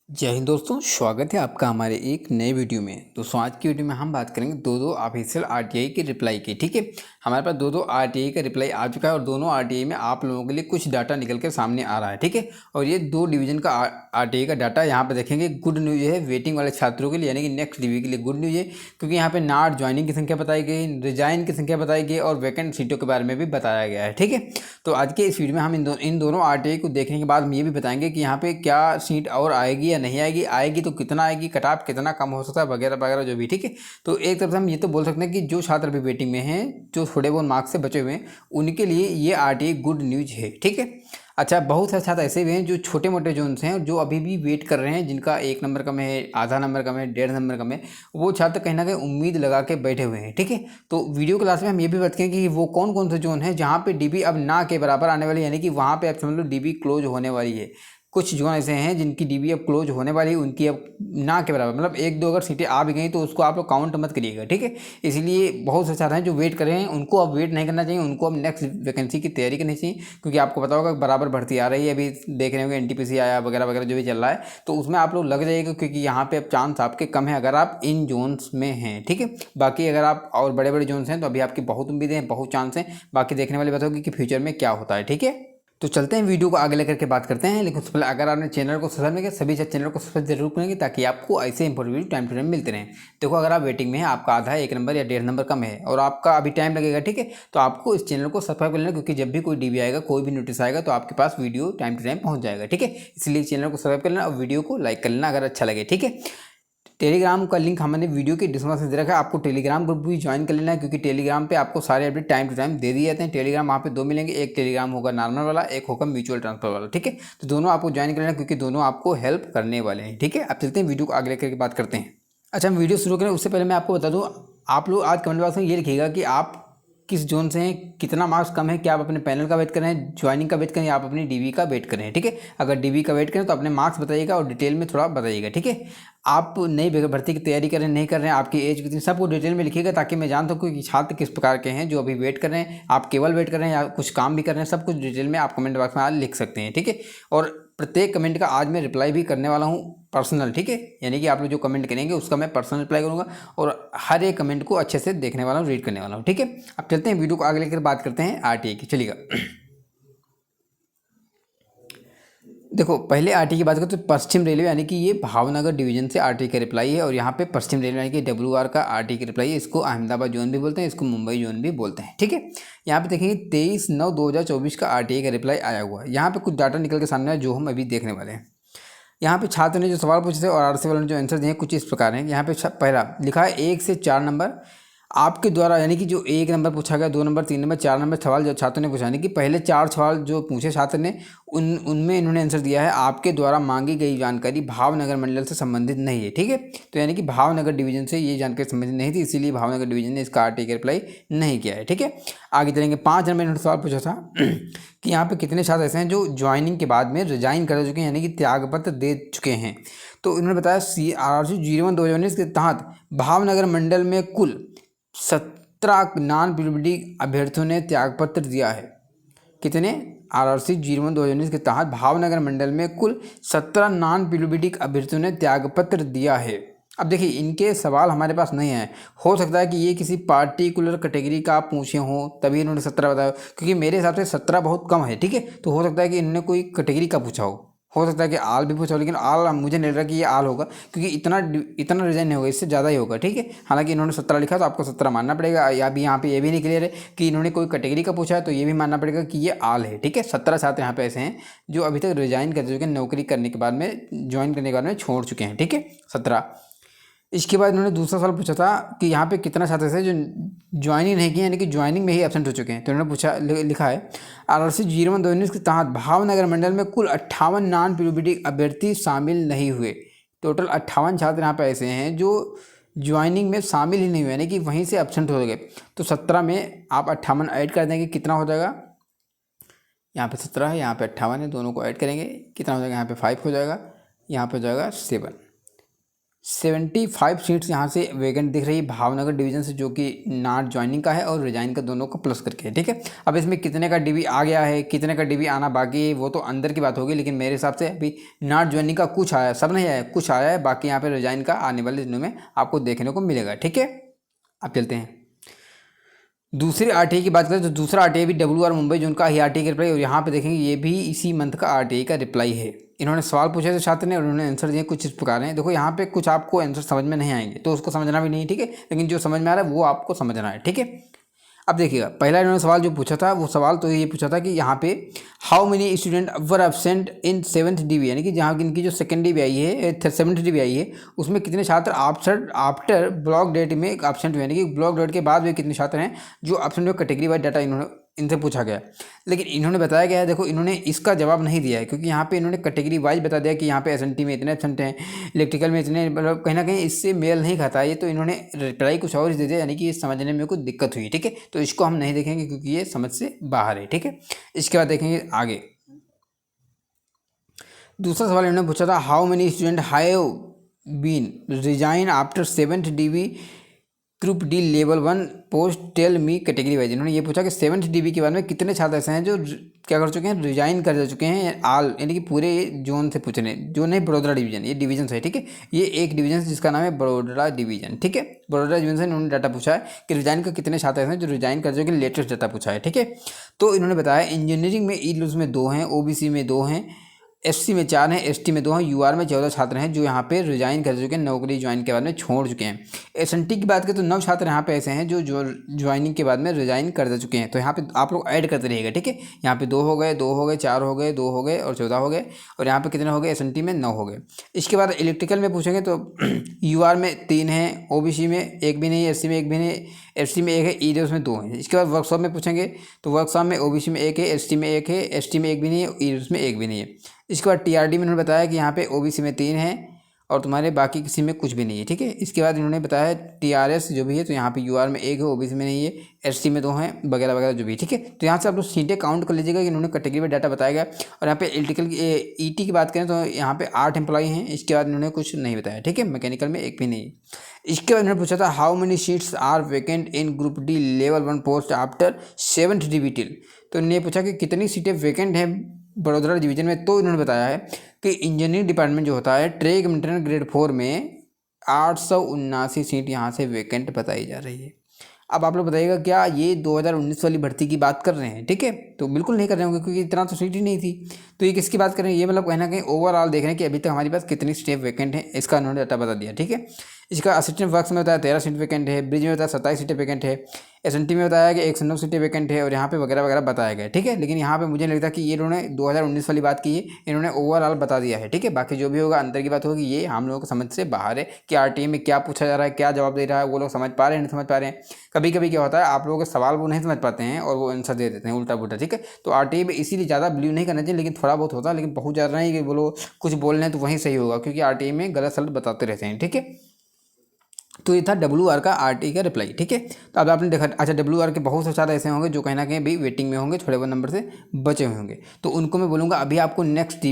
जय हिंद दोस्तों, स्वागत है आपका हमारे एक नए वीडियो में। दोस्तों आज की वीडियो में हम बात करेंगे दो ऑफिशियल आरटीआई के रिप्लाई की। ठीक है, हमारे पास दो आरटीआई का रिप्लाई आ चुका है और दोनों आरटीआई में आप लोगों के लिए कुछ डाटा निकल कर सामने आ रहा है। ठीक है, और ये दो डिवीजन का आरटीआई का डाटा यहाँ पर देखेंगे। गुड न्यूज़ है वेटिंग वाले छात्रों के लिए, यानी कि नेक्स्ट डिवी के लिए गुड न्यूज़ है, क्योंकि यहाँ पे नाट ज्वाइनिंग की संख्या बताई गई, रिजाइन की संख्या बताई गई और वैकेंट सीटों के बारे में भी बताया गया है। ठीक है, तो आज के इस वीडियो में हम इन दोनों आरटीआई को देखने के बाद हम ये भी बताएंगे कि यहाँ पे क्या सीट और आएगी या नहीं आएगी, आएगी तो कितना आएगी, कट ऑफ कितना कम हो सकता है, वगैरह वगैरह जो भी। ठीक है, तो एक तरफ से हम ये तो बोल सकते हैं कि जो छात्र अभी वेटिंग में हैं, जो थोड़े बहुत मार्क्स से बचे हुए हैं, उनके लिए ये आरटीआई गुड न्यूज है। ठीक है, अच्छा, बहुत सारे छात्र ऐसे भी हैं जो छोटे मोटे जोन्स हैं, जो अभी भी वेट कर रहे हैं, जिनका 1 नंबर कम है, आधा नंबर कम है, 1.5 नंबर कम है। वो छात्र कहीं ना कहीं उम्मीद लगा के बैठे हुए हैं। ठीक है, तो वीडियो क्लास में हम ये भी बताएंगे कि वो कौन कौन से जोन है जहाँ पे डीबी अब ना के बराबर आने वाली है, यानी कि वहाँ पे आप समझ लो डीबी क्लोज होने वाली है। कुछ जोन ऐसे हैं जिनकी डीबी अब क्लोज होने वाली है, उनकी अब ना के बराबर, मतलब एक दो अगर सीटें आ भी गई तो उसको आप लोग काउंट मत करिएगा। ठीक है, इसलिए बहुत से छात्र हैं जो वेट कर रहे हैं, उनको अब वेट नहीं करना चाहिए, उनको अब नेक्स्ट वैकेंसी की तैयारी करनी चाहिए, क्योंकि आपको पता होगा बराबर भर्ती आ रही है। अभी देख रहे होंगे एनटीपीसी आया वगैरह वगैरह जो भी चल रहा है, तो उसमें आप लोग लग जाइएगा, क्योंकि यहाँ पे अब चांस आपके कम है अगर आप इन जोन्स में हैं। ठीक है, बाकी अगर आप और बड़े बड़े जोन्स हैं तो अभी आपकी बहुत उम्मीदें हैं, बहुत चांस हैं। बाकी देखने वाली बात होगी कि फ्यूचर में क्या होता है। ठीक है, तो चलते हैं वीडियो को आगे लेकर के बात करते हैं, लेकिन उससे पहले अगर आपने चैनल को सब्सक्राइब नहीं किया, सभी चैनल को सब्सक्राइब जरूर करेंगे ताकि आपको ऐसे important video time to time मिलते रहें। देखो, अगर आप वेटिंग में हैं, आपका आधा 1 नंबर या 1.5 नंबर कम है और आपका अभी टाइम लगेगा, ठीक है, तो आपको इस चैनल को सब्सक्राइब कर लेना, क्योंकि जब भी कोई डीबी आएगा, कोई भी नोटिस आएगा, तो आपके पास वीडियो टाइम टू टाइम पहुंच जाएगा। ठीक है, इसलिए चैनल को सब्सक्राइब कर लेना और वीडियो को लाइक कर लेना अगर अच्छा लगे। ठीक है, टेलीग्राम का लिंक हमने वीडियो के डिस्क्रिप्शन में दे रखा है, आपको टेलीग्राम ग्रुप भी ज्वाइन कर लेना है, क्योंकि टेलीग्राम पे आपको सारे अपडेट टाइम टू टाइम दे दिए जाते हैं। टेलीग्राम वहाँ पे दो मिलेंगे, एक टेलीग्राम होगा नॉर्मल वाला, एक होगा म्यूचुअल ट्रांसफर वाला। ठीक है, तो दोनों आपको ज्वाइन कर लेना, क्योंकि दोनों आपको हेल्प करने वाले हैं। ठीक है, अब चलते हैं वीडियो को आगे लेकर के बात करते हैं। अच्छा, हम वीडियो शुरू करें उससे पहले मैं आपको बता दूँ, आप लोग आज कमेंट बॉक्स में ये लिखिएगा कि आप किस जोन से हैं, कितना मार्क्स कम है, क्या आप अपने पैनल का वेट कर रहे हैं, ज्वाइनिंग का वेट करें, या आप अपनी डीवी का वेट करें। ठीक है, अगर डीवी का वेट करें तो अपने मार्क्स बताइएगा और डिटेल में थोड़ा बताइएगा। ठीक है, आप नई भर्ती की तैयारी कर रहे हैं नहीं कर रहे हैं, आपकी एज कितनी, सबको डिटेल में लिखिएगा, ताकि मैं जान सकूँ कि छात्र किस प्रकार के हैं जो अभी वेट कर रहे हैं, आप केवल वेट कर रहे हैं या कुछ काम भी कर रहे हैं, सब कुछ डिटेल में आप कमेंट बॉक्स में आज लिख सकते हैं। ठीक है, और प्रत्येक कमेंट का आज मैं रिप्लाई भी करने वाला हूँ पर्सनल। ठीक है, यानी कि आप लोग जो कमेंट करेंगे उसका मैं पर्सनल रिप्लाई करूँगा और हर एक कमेंट को अच्छे से देखने वाला हूँ, रीड करने वाला हूँ। ठीक है, अब चलते हैं वीडियो को आगे लेकर बात करते हैं आरटीआई की। चलिएगा, देखो, पहले आरटी की बात करें तो पश्चिम रेलवे, यानी कि ये भावनगर डिवीजन से आरटी का रिप्लाई है, और यहाँ पे पश्चिम रेलवे यानी कि डब्ल्यूआर का आरटी की रिप्लाई है। इसको अहमदाबाद जोन भी बोलते हैं, इसको मुंबई जोन भी बोलते हैं। ठीक है, यहाँ पे देखेंगे 23/9/2024 का आरटीआई का रिप्लाई आया हुआ है। यहाँ पे कुछ डाटा निकल के सामने आया जो हम अभी देखने वाले हैं। यहाँ पे छात्र ने जो सवाल पूछे थे और आरसी वालों ने जो आंसर दिए कुछ इस प्रकार हैं। यहाँ पे पहला लिखा है 1 से 4 नंबर आपके द्वारा, यानी कि जो 1 नंबर पूछा गया, 2 नंबर, 3 नंबर, 4 नंबर सवाल जो छात्रों ने पूछा, यानी कि पहले 4 सवाल जो पूछे छात्र ने उनमें इन्होंने आंसर दिया है आपके द्वारा मांगी गई जानकारी भावनगर मंडल से संबंधित नहीं है। ठीक है, तो यानी कि भावनगर डिवीजन से ये जानकारी संबंधित नहीं थी, इसीलिए भावनगर डिवीजन ने इसका आरटी का रिप्लाई नहीं किया है। ठीक है, आगे चलेंगे। 5 नंबर इन्होंने सवाल पूछा था कि यहाँ पे कितने छात्र ऐसे हैं जो ज्वाइनिंग के बाद में रिजाइन कर चुके हैं, यानी कि त्यागपत्र दे चुके हैं। तो इन्होंने बताया CRC 01/2019 के तहत भावनगर मंडल में कुल 17 नॉन पीडब्ल्यूडी अभ्यर्थियों ने त्यागपत्र दिया है। कितने? RRC 01/2019 के तहत भावनगर मंडल में कुल 17 नॉन पीडब्ल्यूडी अभ्यर्थियों ने त्यागपत्र दिया है। अब देखिए, इनके सवाल हमारे पास नहीं है, हो सकता है कि ये किसी पार्टिकुलर कैटेगरी का आप पूछे हों तभी इन्होंने 17 बताया, क्योंकि मेरे हिसाब से 17 बहुत कम है। ठीक है, तो हो सकता है कि इन्होंने कोई कैटेगरी का पूछा हो सकता है कि आल भी पूछा हो, लेकिन आल मुझे नहीं लग रहा कि ये आल होगा, क्योंकि इतना रिजाइन नहीं होगा, इससे ज़्यादा ही होगा। ठीक है, हालांकि इन्होंने 17 लिखा तो आपको 17 मानना पड़ेगा। या भी यहाँ पे ये भी नहीं क्लियर है कि इन्होंने कोई कैटेगरी का पूछा है, तो ये भी मानना पड़ेगा कि ये आल है। ठीक है, 17 छात्र यहाँ पे ऐसे हैं जो अभी तक रिजाइन कर चुके हैं, नौकरी करने के बाद में, ज्वाइन करने के बाद में छोड़ चुके हैं। ठीक है, 17। इसके बाद इन्होंने दूसरा सवाल पूछा था कि यहाँ पे कितना छात्र ऐसे जो ज्वाइनिंग नहीं किए, यानी कि ज्वाइनिंग में ही एबसेंट हो चुके हैं। तो इन्होंने पूछा, लिखा है RRC 01/2019 के तहत भावनगर मंडल में कुल 58 नॉन पीडब्ल्यूडी अभ्यर्थी शामिल नहीं हुए। टोटल 58 छात्र यहाँ पे ऐसे हैं जो ज्वाइनिंग में शामिल ही नहीं हुए, यानी कि वहीं से एबसेंट हो गए। तो 17 में आप 58 ऐड कर देंगे, कितना हो जाएगा? यहाँ पे 17 है, यहाँ पे 58 है, दोनों को ऐड करेंगे, कितना हो जाएगा? यहाँ पे 5 हो जाएगा, यहाँ पे हो जाएगा 7। 75 सीट्स यहाँ से वैकेंट दिख रही है भावनगर डिवीजन से, जो कि नॉट ज्वाइनिंग का है और रिजाइन का दोनों का प्लस करके है। ठीक है, अब इसमें कितने का डीबी आ गया है, कितने का डीबी आना बाकी है, वो तो अंदर की बात होगी, लेकिन मेरे हिसाब से अभी नॉट ज्वाइनिंग का कुछ आया, सब नहीं आया, कुछ आया है, बाकी यहाँ पे रिजाइन का आने वाले दिनों में आपको देखने को मिलेगा। ठीक है, अब चलते हैं दूसरी आरटीआई की बात करें तो दूसरा आरटीआई भी WR मुंबई जोन का ही आरटीआई का रिप्लाई, और यहाँ पे देखेंगे ये भी इसी मंथ का आरटीआई का रिप्लाई है। इन्होंने सवाल पूछे थे छात्र ने और उन्होंने आंसर दिए कुछ इस प्रकार हैं। देखो यहाँ पे कुछ आपको आंसर समझ में नहीं आएंगे तो उसको समझना भी नहीं, ठीक है, लेकिन जो समझ में आ रहा है वो आपको समझना है। ठीक है, अब देखिएगा पहला इन्होंने सवाल जो पूछा था वो सवाल तो ये पूछा था कि यहाँ पे how many student were absent in 7th DB, यानी कि जहाँ इनकी जो 2nd DB आई है 7th DB आई है उसमें कितने छात्र आफ्टर ब्लॉक डेट में एब्सेंट हुए, यानी कि ब्लॉक डेट के बाद भी कितने छात्र हैं जो एब्सेंट हुए। कैटेगरी वाइज डाटा इन्होंने इनसे पूछा गया, लेकिन इन्होंने बताया गया है, देखो इन्होंने इसका जवाब नहीं दिया है क्योंकि यहाँ पे इन्होंने कैटेगरी वाइज बता दिया कि यहाँ पे SNT में इतने एब्सेंट हैं, इलेक्ट्रिकल में इतने, मतलब कहीं ना कहीं इससे मेल नहीं खाता ये, तो इन्होंने रिप्लाई कुछ और दे दिया, यानी कि ये समझने में कुछ दिक्कत हुई। ठीक है, तो इसको हम नहीं देखेंगे क्योंकि ये समझ से बाहर है। ठीक है, इसके बाद देखेंगे आगे दूसरा सवाल इन्होंने पूछा था how many student have been resign after 7th DB group D level 1 post tell me category wise. इन्होंने ये पूछा कि 7th DB के बाद में कितने छात्र ऐसे हैं जो क्या कर चुके हैं, रिजाइन कर चुके हैं आल, यानी कि पूरे जोन से पूछ रहे हैं, जो नहीं बड़ोदरा डिवीजन, ये डिवीजन है। ठीक है, ये एक डिवीजन है जिसका नाम है बड़ोदरा डिवीजन। ठीक है, बड़ोदरा डिवीजन से इन्होंने डाटा पूछा है कि रिजाइन का कितने छात्र ऐसे हैं जो रिजाइन कर चुके हैं, लेटेस्ट डाटा पूछा है। ठीक है, तो इन्होंने बताया इंजीनियरिंग में ई में 2 हैं, OBC में 2 हैं, SC में 4 हैं, ST में 2 हैं, UR में 14 छात्र हैं जो यहाँ पे रिजाइन कर चुके हैं, नौकरी ज्वाइन के बाद में छोड़ चुके हैं। SNT की बात करें तो 9 छात्र यहाँ पे ऐसे हैं जो ज्वाइनिंग के बाद में रिजाइन कर चुके हैं। तो यहाँ पे आप लोग ऐड करते रहिएगा। ठीक है, यहाँ पे 2 हो गए, 2 हो गए, 4 हो गए, 2 हो गए और 14 हो गए, और यहाँ पे कितने हो गए, SNT में 9 हो गए। इसके बाद इलेक्ट्रिकल में पूछेंगे तो UR में 3 हैं, OBC में 1 भी नहीं, SC में 1 भी नहीं, ST में 1 है, EDOS में 2 हैं। इसके बाद वर्कशॉप में पूछेंगे तो वर्कशॉप में OBC में 1 है, ST में 1 है, ST में 1 भी नहीं है, EDOS में 1 भी नहीं है। इसके बाद TRD में इन्होंने बताया कि यहाँ पे OBC में 3 हैं और तुम्हारे बाकी किसी में कुछ भी नहीं है। ठीक है, इसके बाद इन्होंने बताया TRS जो भी है तो यहाँ पे UR में 1 है, OBC में नहीं है, ST में 2 हैं, वगैरह वगैरह जो भी। ठीक है, तो यहाँ से आप लोग सीटें काउंट कर लीजिएगा कि इन्होंने कैटेगरी में डाटा बताया गया। और यहाँ पे इलेक्ट्रिकल की ET की बात करें तो यहाँ पे 8 एम्प्लॉई हैं। इसके बाद इन्होंने कुछ नहीं बताया। ठीक है, मैकेनिकल में 1 भी नहीं है। इसके बाद इन्होंने पूछा था how many seats are vacant in group D level 1 post after 7th DB till. तो इन्होंने पूछा कि कितनी सीटें वैकेंट हैं बड़ोदरा डिवीजन में। तो इन्होंने बताया है कि इंजीनियरिंग डिपार्टमेंट जो होता है ट्रेक मेंटेनेंस ग्रेड 4 में 879 सीट यहाँ से वैकेंट बताई जा रही है। अब आप लोग बताइएगा क्या ये 2019 वाली भर्ती की बात कर रहे हैं? ठीक है, तो बिल्कुल नहीं कर रहे होंगे क्योंकि इतना तो सीट ही नहीं थी। तो ये किसकी बात कर रहे हैं? ये मतलब कहीं ना कहीं ओवरऑल देख रहे हैं कि अभी तक हमारे पास कितनी सीटें वैकेंट हैं, इसका उन्होंने डाटा बता दिया। ठीक है, इसका असिस्टेंट वर्क्स में बताया 13 सीट वैकेंट है, ब्रिज में बताया 27 सीटें वैकेंट है, SNT में बताया कि 109 सीटें वैकेंट है, और यहाँ पे वगैरह वगैरह बताया गया। ठीक है, लेकिन यहाँ पे मुझे लगता है कि ये इन्होंने 2019 वाली बात की है, इन्होंने ओवरऑल बता दिया है। ठीक है, बाकी जो भी होगा अंदर की बात होगी, ये हम लोगों को समझ से बाहर है कि RTI में क्या पूछा जा रहा है, क्या जवाब दे रहा है, वो लोग समझ पा रहे हैं नहीं समझ पा रहे हैं। कभी कभी क्या होता है आप लोगों के सवाल वो नहीं समझ पाते हैं और वो आंसर दे देते हैं उल्टा पुल्टा। ठीक है, तो RTI में इसीलिए ज़्यादा बिलीव नहीं करना चाहिए, लेकिन थोड़ा बहुत होता है, लेकिन बहुत ज़्यादा नहीं कि वो लोग कुछ बोल रहे हैं तो वहीं सही होगा, क्योंकि RTI में गलत सलत बताते रहते हैं। ठीक है, तो ये था WR का RTI का रिप्लाई। ठीक है, तो अब आपने देखा, अच्छा WR के बहुत से छात्र ऐसे होंगे जो कहीं ना कहीं भी वेटिंग में होंगे, थोड़े बहुत नंबर से बचे हुए होंगे, तो उनको मैं बोलूँगा अभी आपको नेक्स्ट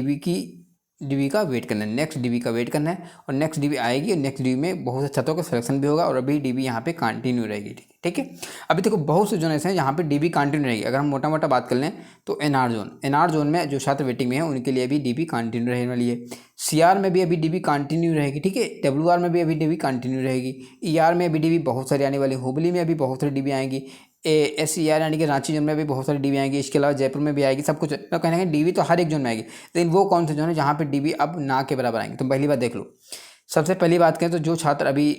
DB का वेट करना है, नेक्स्ट DB का वेट करना है, और नेक्स्ट DB आएगी और नेक्स्ट DB में बहुत से छात्रों का सिलेक्शन भी होगा और अभी DB यहाँ पे कंटिन्यू रहेगी। ठीक है, अभी देखो बहुत से जोन ऐसे हैं जहाँ पे DB कंटिन्यू रहेगी। अगर हम मोटा मोटा बात कर लें तो NR जोन में जो छात्र वेटिंग में है उनके लिए अभी DB कंटिन्यू रहने वाली है। CR में भी अभी DB कंटिन्यू रहेगी। ठीक है, WR में भी अभी DB कंटिन्यू रहेगी। ER में अभी DB बहुत सारी आने वाली, हुबली में अभी बहुत सारी DB आएंगी, SER यानी कि रांची जोन में भी बहुत सारी DB आएंगी, इसके अलावा जयपुर में भी आएगी, सब कुछ तो कहना है DB तो हर एक जोन में आएगी। लेकिन वो कौन से जोन है जहाँ पे DB अब ना के बराबर आएंगे? तो पहली बात देख लो, सबसे पहली बात करें तो जो छात्र अभी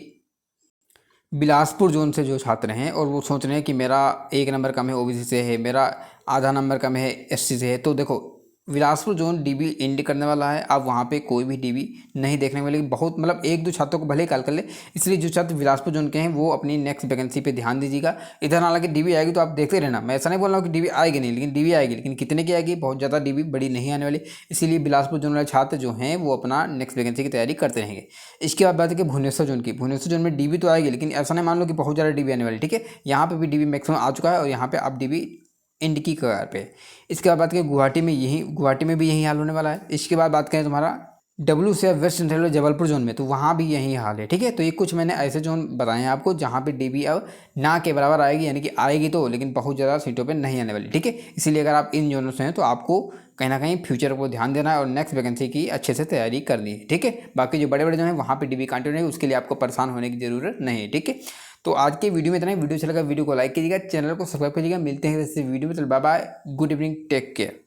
बिलासपुर जोन से जो छात्र हैं और वो सोच रहे हैं कि मेरा 1 नंबर कम है OBC से है, मेरा आधा नंबर कम है SC से है, तो देखो बिलासपुर जोन DB एंड करने वाला है। अब वहाँ पे कोई भी DB नहीं देखने वाले, बहुत मतलब 1-2 छात्रों को भले ही कॉल कर ले। इसलिए जो छात्र बिलासपुर जोन के हैं वो अपनी नेक्स्ट वैकेंसी पे ध्यान दीजिएगा। इधर हालांकि DB आएगी तो आप देखते रहना, मैं ऐसा नहीं बोल रहा हूँ कि DB आएगी नहीं, लेकिन DB आएगी, लेकिन कितने की आएगी, बहुत ज़्यादा DB बड़ी नहीं आने वाली। इसीलिए बिलासपुर जोन वाले छात्र जो हैं वो अपना नेक्स्ट वैकेंसी की तैयारी करते रहेंगे। इसके बाद बात है कि भुवनेश्वर जोन की, भुवनेश्वर जोन में DB तो आएगी, लेकिन ऐसा नहीं मान लो कि बहुत ज़्यादा DB आने वाली। ठीक है, यहाँ पर भी DB मैक्सिमम आ चुका है और यहाँ पर अब DB एंड की कगार पे। इसके बाद बात करें गुवाहाटी में भी यही हाल होने वाला है। इसके बाद बात करें तुम्हारा डब्ल्यू से वेस्ट सेंट्रल जबलपुर जोन में, तो वहाँ भी यही हाल है। ठीक है, तो ये कुछ मैंने ऐसे जोन बताए हैं आपको जहाँ पे डीबी अब ना के बराबर आएगी, यानी कि आएगी तो, लेकिन बहुत ज़्यादा सीटों पे नहीं आने वाली। ठीक है, इसीलिए अगर आप इन जोनों से हैं तो आपको कहीं ना कहीं फ्यूचर को ध्यान देना है और नेक्स्ट वैकेंसी की अच्छे से तैयारी करनी है। ठीक है, बाकी जो बड़े बड़े जोन है वहाँ पर डीबी कंटिन्यू है, उसके लिए आपको परेशान होने की जरूरत नहीं है। ठीक है, तो आज के वीडियो में इतना ही। वीडियो अच्छा लगा वीडियो को लाइक कीजिएगा, चैनल को सब्सक्राइब कीजिएगा। मिलते हैं इस वीडियो में, चल bye bye, good evening, take care.